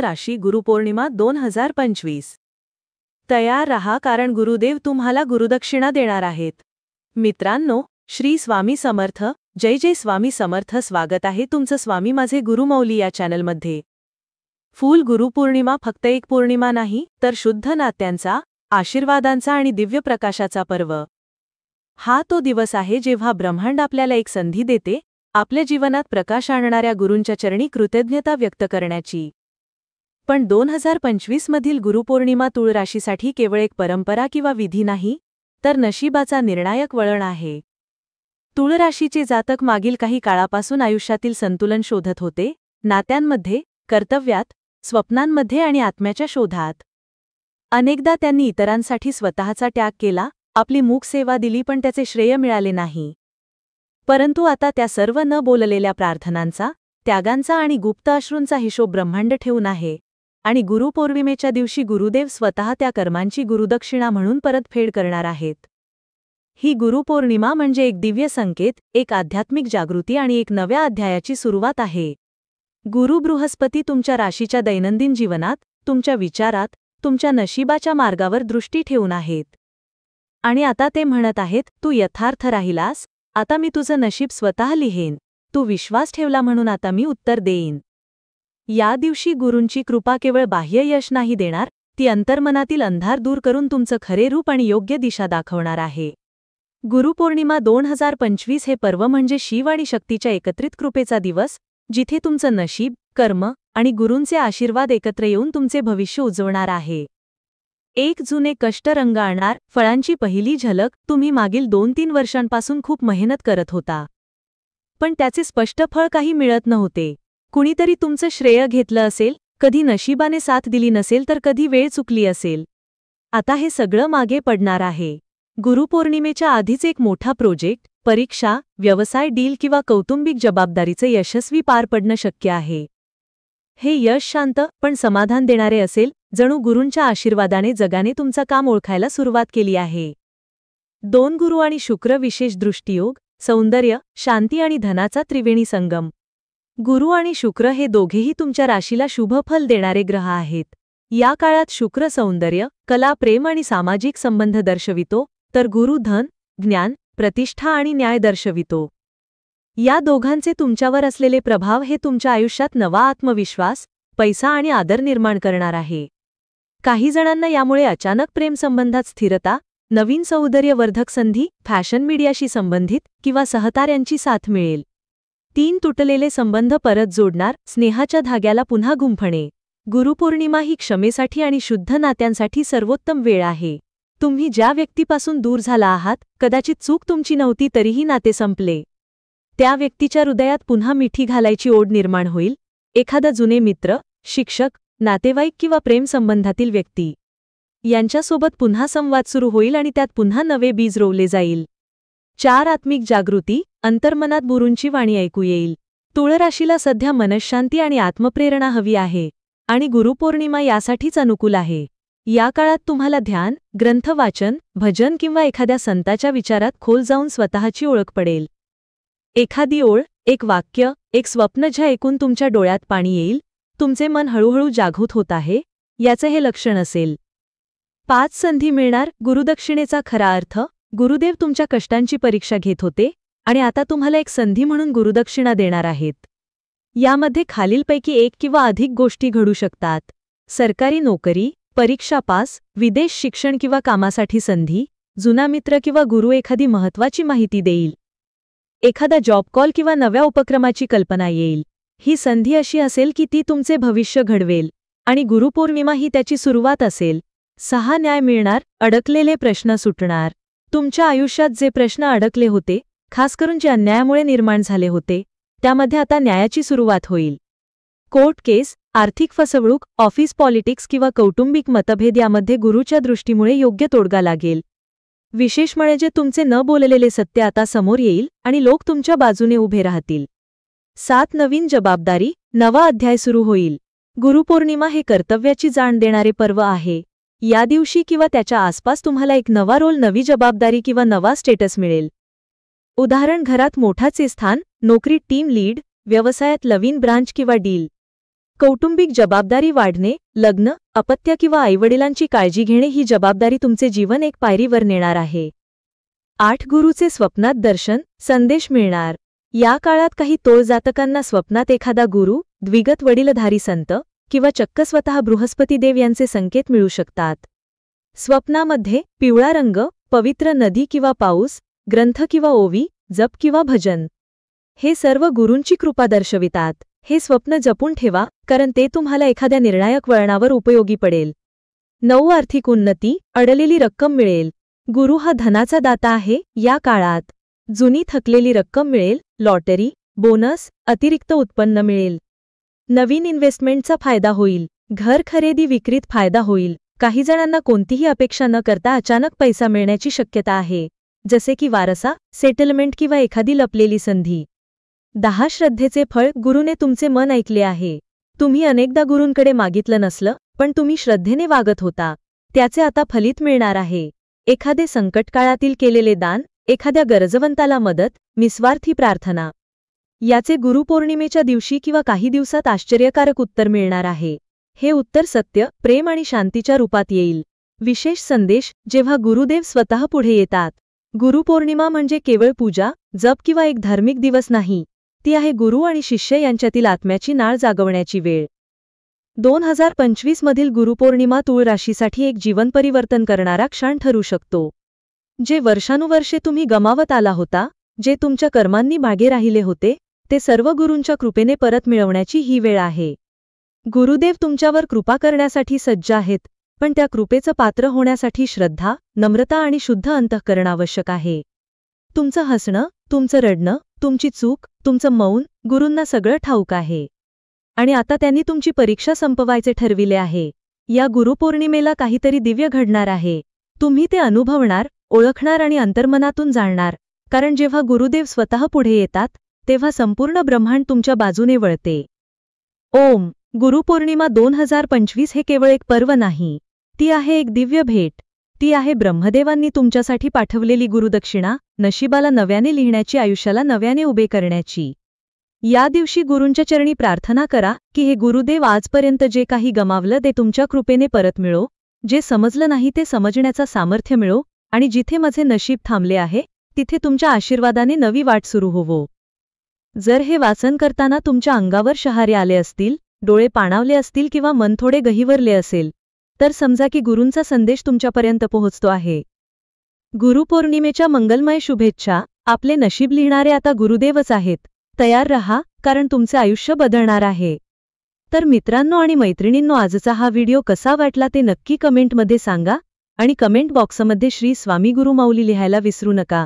राशी गुरुपौर्णिमा 2025. तयार रहा, कारण गुरुदेव तुम्हाला गुरुदक्षिणा देणार आहेत. मित्रांनो, श्री स्वामी समर्थ. जय जय स्वामी समर्थ. स्वागत आहे तुमचं स्वामी माझे गुरुमौली या चॅनलमध्ये. फुल गुरुपौर्णिमा फक्त एक पौर्णिमा नाही, तर शुद्ध नात्यांचा, आशीर्वादांचा आणि दिव्य प्रकाशाचा पर्व. हा तो दिवस आहे जेव्हा ब्रह्मांड आपल्याला एक संधी देते, आपल्या जीवनात प्रकाश आणणाऱ्या गुरूंच्या चरणी कृतज्ञता व्यक्त करण्याची. पण 2025 मधील गुरुपौर्णिमा तुळ राशीसाठी केवळ एक परंपरा किंवा विधी नाही, तर नशिबाचा निर्णायक वळण आहे. तुळ राशीचे जातक मागील काही काळापासून आयुष्यातील संतुलन शोधत होते, नात्यांमध्ये, कर्तव्यात, स्वप्नांमध्ये आणि आत्म्याच्या शोधात. अनेकदा त्यांनी इतरांसाठी स्वतःचा त्याग केला, आपली मूक सेवा दिली, पण त्याचे श्रेय मिळाले नाही. परंतु आता त्या सर्व न बोललेल्या प्रार्थनांचा, त्यागांचा आणि गुप्त अश्रूंचा हिशोब ब्रह्मांड ठेवून आहे, आणि गुरुपौर्णिमेच्या दिवशी गुरुदेव स्वतः त्या कर्मांची गुरुदक्षिणा म्हणून परतफेड करणार आहेत. ही गुरुपौर्णिमा म्हणजे एक दिव्य संकेत, एक आध्यात्मिक जागृती आणि एक नव्या अध्यायाची सुरुवात आहे. गुरु बृहस्पती तुमच्या राशीच्या दैनंदिन जीवनात, तुमच्या विचारात, तुमच्या नशिबाच्या मार्गावर दृष्टी ठेवून आहेत. आणि आता ते म्हणत आहेत, तू यथार्थ राहिलास, आता मी तुझं नशीब स्वतः लिहेन. तू विश्वास ठेवला म्हणून आता मी उत्तर देईन. या दिवशी गुरूंची कृपा केवळ बाह्य यश नाही देणार, ती अंतर्मनातील अंधार दूर करून तुमचं खरे रूप आणि योग्य दिशा दाखवणार आहे. गुरुपौर्णिमा 2025 हे पर्व म्हणजे शिव आणि शक्तीच्या एकत्रित कृपेचा दिवस, जिथे तुमचं नशीब, कर्म आणि गुरूंचे आशीर्वाद एकत्र येऊन तुमचे भविष्य उजवणार आहे. एक जुने कष्ट रंगाळणार, फळांची पहिली झलक. तुम्ही मागील 2-3 वर्षांपासून खूप मेहनत करत होता, पण त्याचे स्पष्ट फळ काही मिळत नव्हते. कुणीतरी तुमचं श्रेय घेतलं असेल, कधी नशिबाने साथ दिली नसेल, तर कधी वेळ चुकली असेल. आता हे सगळं मागे पडणार आहे. गुरुपौर्णिमेच्या आधीच एक मोठा प्रोजेक्ट, परीक्षा, व्यवसाय डील किंवा कौटुंबिक जबाबदारीचं यशस्वी पार पडणं शक्य आहे. हे यश शांत पण समाधान देणारे असेल, जणू गुरूंच्या आशीर्वादाने जगाने तुमचं काम ओळखायला सुरुवात केली आहे. 2 गुरु आणि शुक्र विशेष दृष्टियोग, सौंदर्य, शांती आणि धनाचा त्रिवेणी संगम. गुरु आणि शुक्र हे दोघेही तुमच्या राशीला शुभ फल देणारे ग्रह आहेत. या काळात शुक्र सौंदर्य, कला, प्रेम आणि सामाजिक संबंध दर्शवितो, तर गुरु धन, ज्ञान, प्रतिष्ठा आणि न्याय दर्शवितो. या दोघांचे तुमच्यावर असलेले प्रभाव हे तुमच्या आयुष्यात नवा आत्मविश्वास, पैसा आणि आदर निर्माण करणार आहे. काही जणांना यामुळे अचानक प्रेमसंबंधात स्थिरता, नवीन सौंदर्यवर्धक संधी, फॅशन मीडियाशी संबंधित किंवा सहकार्यांची साथ मिळेल. 3 तुटलेले संबंध परत जोडणार, स्नेहाच्या धाग्याला पुन्हा गुंफणे. गुरुपौर्णिमा ही क्षमेसाठी आणि शुद्ध नात्यांसाठी सर्वोत्तम वेळ आहे. तुम्ही ज्या व्यक्तीपासून दूर झाला आहात, कदाचित चूक तुमची नव्हती तरीही नाते संपले. त्या व्यक्तीच्या हृदयात पुन्हा मिठी घालायची ओढ निर्माण होईल. एखादा जुने मित्र, शिक्षक, नातेवाईक किंवा प्रेमसंबंधातील व्यक्ती यांच्यासोबत पुन्हा संवाद सुरू होईल आणि त्यात पुन्हा नवे बीज रोवले जाईल. 4 आत्मिक जागृती, अंतर्मनात गुरूंची वाणी ऐकू येईल. तुळ राशीला सध्या मनःशांती आणि आत्मप्रेरणा हवी आहे, आणि गुरुपौर्णिमा यासाठीच अनुकूल आहे. या काळात तुम्हाला ध्यान, ग्रंथ वाचन, भजन किंवा एखाद्या संताच्या विचारात खोल जाऊन स्वतःची ओळख पडेल. एखादी ओळ, एक वाक्य, एक स्वप्न जे ऐकून तुमच्या डोळ्यात पाणी येईल, तुमचे मन हळूहळू जागृत होत आहे, याचं हे लक्षण असेल. 5 संधी मिळणार. गुरुदक्षिणेचा खरा अर्थ. गुरुदेव तुमच्या कष्टांची परीक्षा घेत होते, आणि आता तुम्हाला एक संधी म्हणून गुरुदक्षिणा देणार आहेत. यामध्ये खालीलपैकी एक किंवा अधिक गोष्टी घडू शकतात. सरकारी नोकरी, परीक्षा पास, विदेश शिक्षण किंवा कामासाठी संधी, जुना मित्र किंवा गुरु एखादी महत्त्वाची माहिती देईल. एखादा जॉब कॉल किंवा नव्या उपक्रमाची कल्पना येईल. ही संधी अशी असेल की ती तुमचे भविष्य घडवेल, आणि गुरुपौर्णिमा ही त्याची सुरुवात असेल. 6 न्याय मिळणार. अडकलेले प्रश्न सुटणार. तुमच्या आयुष्यात जे प्रश्न अडकले होते, खास करून जे अन्यायामुळे निर्माण झाले होते, त्यामध्ये आता न्यायाची सुरुवात होईल. कोर्ट केस, आर्थिक फसवणूक, ऑफिस पॉलिटिक्स किंवा कौटुंबिक मतभेद यामध्ये गुरूच्या दृष्टीमुळे योग्य तोडगा लागेल. विशेष म्हणजे तुमचे न बोललेले सत्य आता समोर येईल आणि लोक तुमच्या बाजूने उभे राहतील. 7 नवीन जबाबदारी, नवा अध्याय सुरू होईल. गुरुपौर्णिमा हे कर्तव्याची जाण देणारे पर्व आहे. या दिवशी किंवा त्याच्या आसपास तुम्हाला एक नवा रोल, नवी जबाबदारी किंवा नवा स्टेटस मिळेल. उदाहरण, घरात मोठाचे स्थान, नोकरीत टीम लीड, व्यवसायात नवीन ब्रांच किंवा डील. कौटुंबिक जबाबदारी वाढणे, लग्न, अपत्य किंवा आईवडिलांची काळजी घेणे ही जबाबदारी तुमचे जीवन एक पायरीवर नेणार आहे. 8 गुरुचे स्वप्नात दर्शन, संदेश मिळणार. या काळात काही तोळ जातकांना स्वप्नात एखादा गुरु, द्विगत वडीलधारी संत किंवा चक्क स्वतः बृहस्पतिदेव यांचे संकेत मिळू शकतात. स्वप्नामध्ये पिवळा रंग, पवित्र नदी किंवा पाऊस, ग्रंथ किंवा ओवी, जप किंवा भजन, हे सर्व गुरूंची कृपा दर्शवितात. हे स्वप्न जपून ठेवा, कारण ते तुम्हाला एखाद्या निर्णायक वळणावर उपयोगी पडेल. 9 आर्थिक उन्नती, अडलेली रक्कम मिळेल. गुरु हा धनाचा दाता आहे. या काळात जुनी थकलेली रक्कम मिळेल, लॉटरी, बोनस, अतिरिक्त उत्पन्न मिळेल. नवीन इन्व्हेस्टमेंटचा फायदा होईल. घर खरेदी विक्रीत फायदा होईल. काही जणांना कोणतीही अपेक्षा न करता अचानक पैसा मिळण्याची शक्यता आहे, जसे की वारसा, सेटलमेंट किंवा एखादी लपलेली संधी. 10 श्रद्धेचे फळ, गुरुने तुमचे मन ऐकले आहे. तुम्ही अनेकदा गुरूंकडे मागितलं नसलं, पण तुम्ही श्रद्धेने वागत होता. त्याचे आता फलित मिळणार आहे. एखादे संकटकाळातील केलेले दान, एखाद्या गरजवंताला मदत, निस्वार्थी प्रार्थना, याचे गुरुपौर्णिमेच्या दिवशी किंवा काही दिवसात आश्चर्यकारक उत्तर मिळणार आहे. हे उत्तर सत्य, प्रेम आणि शांतीच्या रूपात येईल. विशेष संदेश, जेव्हा गुरुदेव स्वतः पुढे येतात. गुरुपौर्णिमा म्हणजे केवळ पूजा, जप किंवा एक धार्मिक दिवस नाही. ती आहे गुरु आणि शिष्य यांच्यातील आत्म्याची नाळ जागवण्याची वेळ. 2025 मधील गुरुपौर्णिमा तूळ राशीसाठी एक जीवन परिवर्तन करणारा क्षण ठरू शकतो. जे वर्षानुवर्षे तुम्ही गमावत आला होता, जे तुमच्या कर्मांनी मागे राहिले होते, ते सर्व गुरूंच्या कृपेने परत मिळवण्याची ही वेळ आहे. गुरुदेव तुमच्यावर कृपा करण्यासाठी सज्ज आहेत, पण त्या कृपेचं पात्र होण्यासाठी श्रद्धा, नम्रता आणि शुद्ध अंतःकरण आवश्यक आहे. तुमचं हसणं, तुमचं रडणं, तुमची चूक, तुमचं मौन, गुरूंना सगळं ठाऊक आहे. आणि आता त्यांनी तुमची परीक्षा संपवायचे ठरविले आहे. या गुरुपौर्णिमेला काहीतरी दिव्य घडणार आहे. तुम्ही ते अनुभवणार, ओळखणार आणि अंतर्मनातून जाणणार, कारण जेव्हा गुरुदेव स्वतः पुढे येतात, तेव्हा संपूर्ण ब्रह्मांड तुमच्या बाजूने वळते. ओम. गुरुपौर्णिमा 2025 हे केवळ एक पर्व नाही, ती आहे एक दिव्य भेट. ती आहे ब्रह्मदेवांनी तुमच्यासाठी पाठवलेली गुरुदक्षिणा, नशिबाला नव्याने लिहिण्याची, आयुष्याला नव्याने उभे करण्याची. या दिवशी गुरूंच्या चरणी प्रार्थना करा की हे गुरुदेव, आजपर्यंत जे काही गमावलं ते तुमच्या कृपेने परत मिळो, जे समजलं नाही ते समजण्याचा सामर्थ्य मिळो, आणि जिथे माझे नशीब थांबले आहे तिथे तुमच्या आशीर्वादाने नवी वाट सुरू होवो. जर हे वाचन करताना तुमच्या अंगावर शहारे आले असतील, डोळे पाणावले असतील किंवा मन थोडे गहिवरले असेल, तर समजा की गुरूंचा संदेश तुमच्यापर्यंत पोहोचतो आहे. गुरुपौर्णिमेच्या मंगलमय शुभेच्छा. आपले नशीब लिहिणारे आता गुरुदेवच आहेत. तयार रहा, कारण तुमचे आयुष्य बदलणार आहे. तर मित्रांनो आणि मैत्रिणींनो, आजचा हा व्हिडिओ कसा वाटला ते नक्की कमेंटमध्ये सांगा, आणि कमेंट बॉक्समध्ये श्री स्वामी गुरु माऊली लिहायला विसरू नका.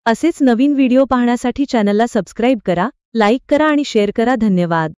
असेच नवीन व्हिडिओ पाहण्यासाठी चॅनलला सबस्क्राईब करा, लाईक करा आणि शेअर करा. धन्यवाद.